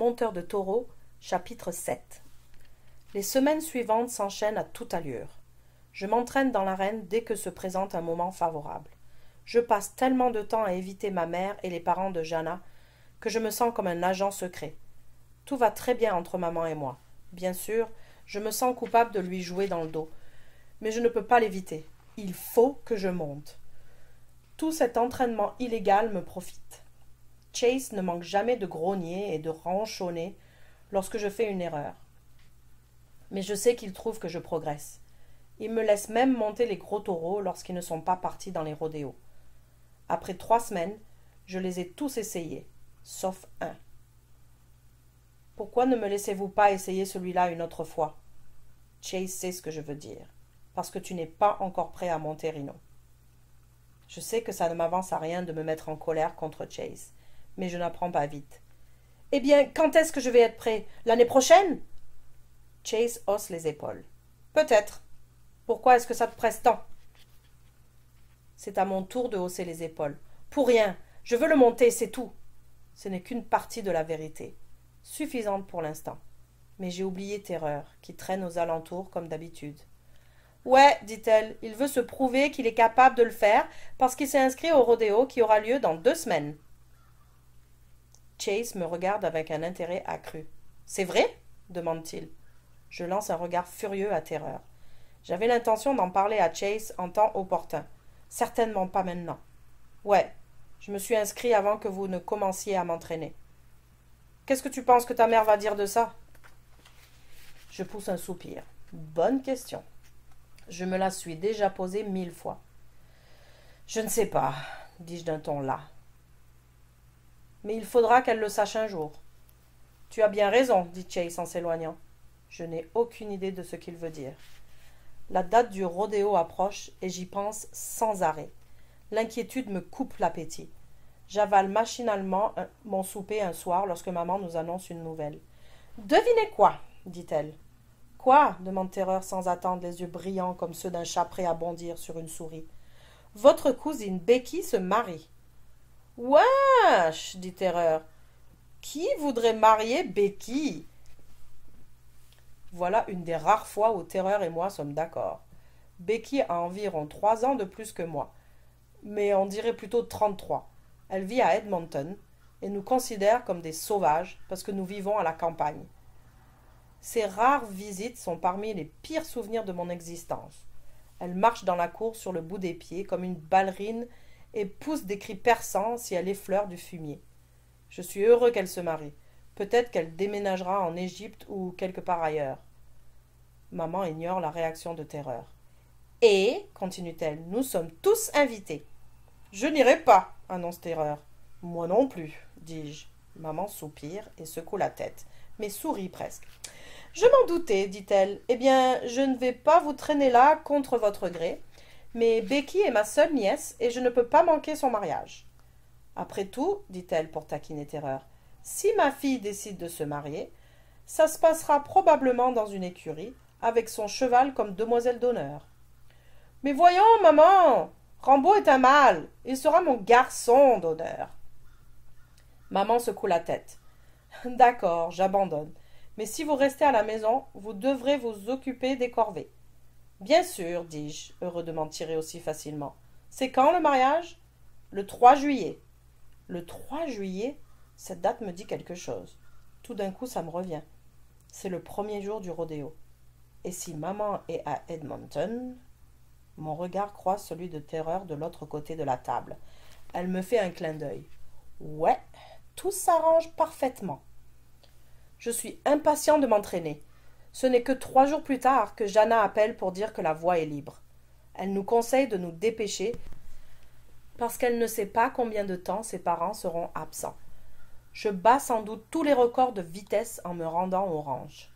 Monteur de taureaux, chapitre 7. Les semaines suivantes s'enchaînent à toute allure. Je m'entraîne dans l'arène dès que se présente un moment favorable. Je passe tellement de temps à éviter ma mère et les parents de Jana que je me sens comme un agent secret. Tout va très bien entre maman et moi. Bien sûr, je me sens coupable de lui jouer dans le dos, mais je ne peux pas l'éviter. Il faut que je monte. Tout cet entraînement illégal me profite. Chase ne manque jamais de grogner et de ronchonner lorsque je fais une erreur. Mais je sais qu'il trouve que je progresse. Il me laisse même monter les gros taureaux lorsqu'ils ne sont pas partis dans les rodéos. Après 3 semaines, je les ai tous essayés, sauf un. Pourquoi ne me laissez-vous pas essayer celui-là une autre fois? Chase sait ce que je veux dire. Parce que tu n'es pas encore prêt à monter, Rhino. Je sais que ça ne m'avance à rien de me mettre en colère contre Chase, mais je n'apprends pas vite. Eh bien, quand est-ce que je vais être prêt? L'année prochaine? Chase hausse les épaules. Peut-être. Pourquoi est-ce que ça te presse tant? C'est à mon tour de hausser les épaules. Pour rien. Je veux le monter, c'est tout. Ce n'est qu'une partie de la vérité. Suffisante pour l'instant. Mais j'ai oublié Terreur, qui traîne aux alentours comme d'habitude. Ouais, dit-elle, il veut se prouver qu'il est capable de le faire parce qu'il s'est inscrit au rodéo qui aura lieu dans 2 semaines. Chase me regarde avec un intérêt accru. C'est vrai? Demande-t-il. Je lance un regard furieux à Terreur. J'avais l'intention d'en parler à Chase en temps opportun. Certainement pas maintenant. Ouais, je me suis inscrit avant que vous ne commenciez à m'entraîner. Qu'est-ce que tu penses que ta mère va dire de ça? Je pousse un soupir. Bonne question. Je me la suis déjà posée 1000 fois. Je ne sais pas, dis-je d'un ton las. Mais il faudra qu'elle le sache un jour. Tu as bien raison, dit Chase en s'éloignant. Je n'ai aucune idée de ce qu'il veut dire. La date du rodéo approche et j'y pense sans arrêt. L'inquiétude me coupe l'appétit. J'avale machinalement mon souper un soir lorsque maman nous annonce une nouvelle. « Devinez quoi ?» dit-elle. « Quoi ?» demande Terreur sans attendre, les yeux brillants comme ceux d'un chat prêt à bondir sur une souris. « Votre cousine Becky se marie. »« Wesh !» dit Terreur. « Qui voudrait marier Becky ?» Voilà une des rares fois où Terreur et moi sommes d'accord. Becky a environ 3 ans de plus que moi, mais on dirait plutôt 33. Elle vit à Edmonton et nous considère comme des sauvages parce que nous vivons à la campagne. Ces rares visites sont parmi les pires souvenirs de mon existence. Elle marche dans la cour sur le bout des pieds comme une ballerine et pousse des cris perçants si elle effleure du fumier. Je suis heureux qu'elle se marie. Peut-être qu'elle déménagera en Égypte ou quelque part ailleurs. Maman ignore la réaction de Terreur. « Et, continue-t-elle, nous sommes tous invités. »« Je n'irai pas, annonce Terreur. »« Moi non plus, dis-je. » Maman soupire et secoue la tête, mais sourit presque. « Je m'en doutais, dit-elle. Eh bien, je ne vais pas vous traîner là contre votre gré, mais Becky est ma seule nièce et je ne peux pas manquer son mariage. Après tout, dit-elle pour taquiner Terreur, si ma fille décide de se marier, ça se passera probablement dans une écurie, avec son cheval comme demoiselle d'honneur. Mais voyons, maman, Rambo est un mâle, il sera mon garçon d'honneur. Maman secoue la tête. D'accord, j'abandonne. Mais si vous restez à la maison, vous devrez vous occuper des corvées. Bien sûr, dis-je, heureux de m'en tirer aussi facilement. C'est quand le mariage? Le 3 juillet. Le 3 juillet? Cette date me dit quelque chose. Tout d'un coup, ça me revient. C'est le premier jour du rodéo. Et si maman est à Edmonton? Mon regard croise celui de Terreur de l'autre côté de la table. Elle me fait un clin d'œil. Ouais, tout s'arrange parfaitement. Je suis impatient de m'entraîner. Ce n'est que 3 jours plus tard que Jana appelle pour dire que la voie est libre. Elle nous conseille de nous dépêcher parce qu'elle ne sait pas combien de temps ses parents seront absents. Je bats sans doute tous les records de vitesse en me rendant au ranch.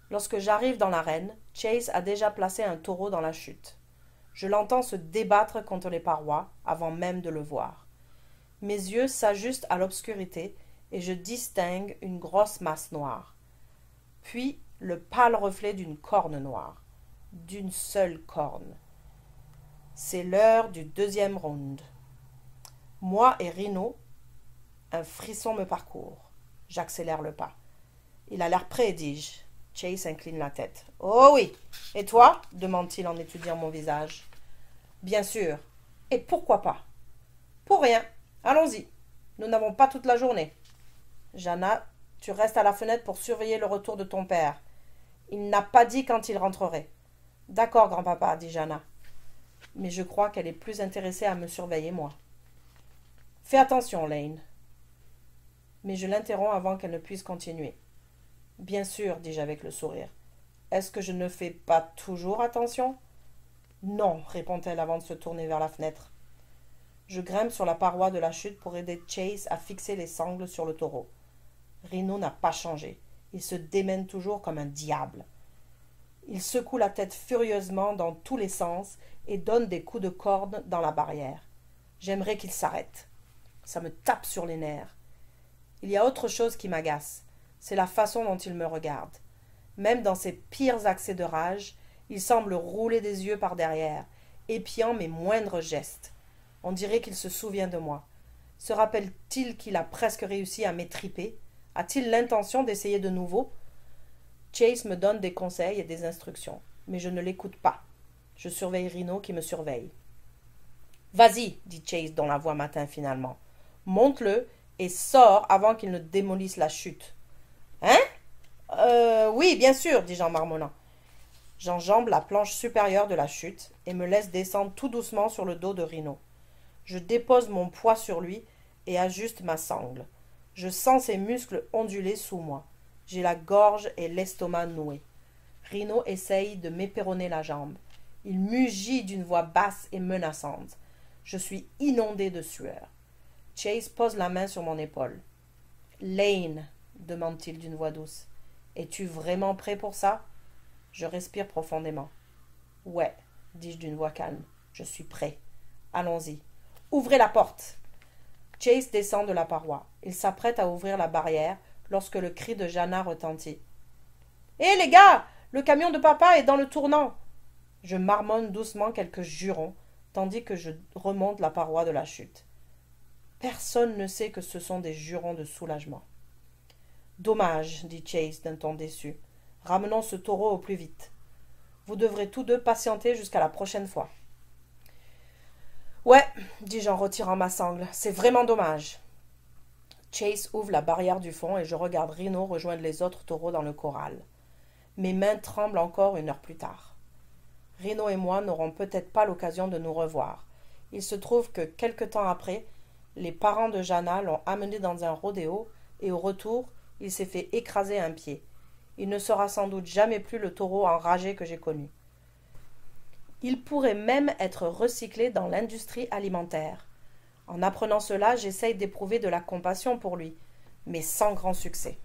Lorsque j'arrive dans l'arène, Chase a déjà placé un taureau dans la chute. Je l'entends se débattre contre les parois avant même de le voir. Mes yeux s'ajustent à l'obscurité et je distingue une grosse masse noire. Puis le pâle reflet d'une corne noire. D'une seule corne. C'est l'heure du 2e round. Moi et Rhino, un frisson me parcourt. J'accélère le pas. Il a l'air prêt, dis-je. Chase incline la tête. Oh oui. Et toi demande-t-il en étudiant mon visage. Bien sûr. Et pourquoi pas? Pour rien. Allons-y. Nous n'avons pas toute la journée. Jana, tu restes à la fenêtre pour surveiller le retour de ton père. Il n'a pas dit quand il rentrerait. D'accord, grand-papa, dit Jana. Mais je crois qu'elle est plus intéressée à me surveiller, moi. Fais attention, Lane. Mais je l'interromps avant qu'elle ne puisse continuer. Bien sûr, dis-je avec le sourire. Est-ce que je ne fais pas toujours attention? Non, répond-elle avant de se tourner vers la fenêtre. Je grimpe sur la paroi de la chute pour aider Chase à fixer les sangles sur le taureau. Rhino n'a pas changé. Il se démène toujours comme un diable. Il secoue la tête furieusement dans tous les sens et donne des coups de corne dans la barrière. J'aimerais qu'il s'arrête. Ça me tape sur les nerfs. Il y a autre chose qui m'agace. C'est la façon dont il me regarde. Même dans ses pires accès de rage, il semble rouler des yeux par derrière, épiant mes moindres gestes. On dirait qu'il se souvient de moi. Se rappelle-t-il qu'il a presque réussi à m'étriper? A-t-il l'intention d'essayer de nouveau? Chase me donne des conseils et des instructions, mais je ne l'écoute pas. Je surveille Rhino qui me surveille. Vas-y, dit Chase dont la voix m'atteint finalement. Monte-le et sors avant qu'il ne démolisse la chute. Hein? Oui, bien sûr, dis-je en marmonnant. J'enjambe la planche supérieure de la chute et me laisse descendre tout doucement sur le dos de Rhino. Je dépose mon poids sur lui et ajuste ma sangle. Je sens ses muscles onduler sous moi. J'ai la gorge et l'estomac noués. Rhino essaye de m'éperonner la jambe. Il mugit d'une voix basse et menaçante. Je suis inondée de sueur. Chase pose la main sur mon épaule. « Lane, demande-t-il d'une voix douce, es-tu vraiment prêt pour ça? » Je respire profondément. « Ouais, dis-je d'une voix calme, je suis prêt. Allons-y. Ouvrez la porte. » Chase descend de la paroi. Il s'apprête à ouvrir la barrière lorsque le cri de Jana retentit. « Hé les gars, le camion de papa est dans le tournant !» Je marmonne doucement quelques jurons, tandis que je remonte la paroi de la chute. Personne ne sait que ce sont des jurons de soulagement. « Dommage, dit Chase d'un ton déçu. Ramenons ce taureau au plus vite. Vous devrez tous deux patienter jusqu'à la prochaine fois. » « Ouais, dis-je en retirant ma sangle, c'est vraiment dommage. » Chase ouvre la barrière du fond et je regarde Rhino rejoindre les autres taureaux dans le corral. Mes mains tremblent encore 1 heure plus tard. Rhino et moi n'aurons peut-être pas l'occasion de nous revoir. Il se trouve que, quelque temps après, les parents de Jana l'ont amené dans un rodéo et au retour, il s'est fait écraser un pied. Il ne sera sans doute jamais plus le taureau enragé que j'ai connu. Il pourrait même être recyclé dans l'industrie alimentaire. En apprenant cela, j'essaye d'éprouver de la compassion pour lui, mais sans grand succès.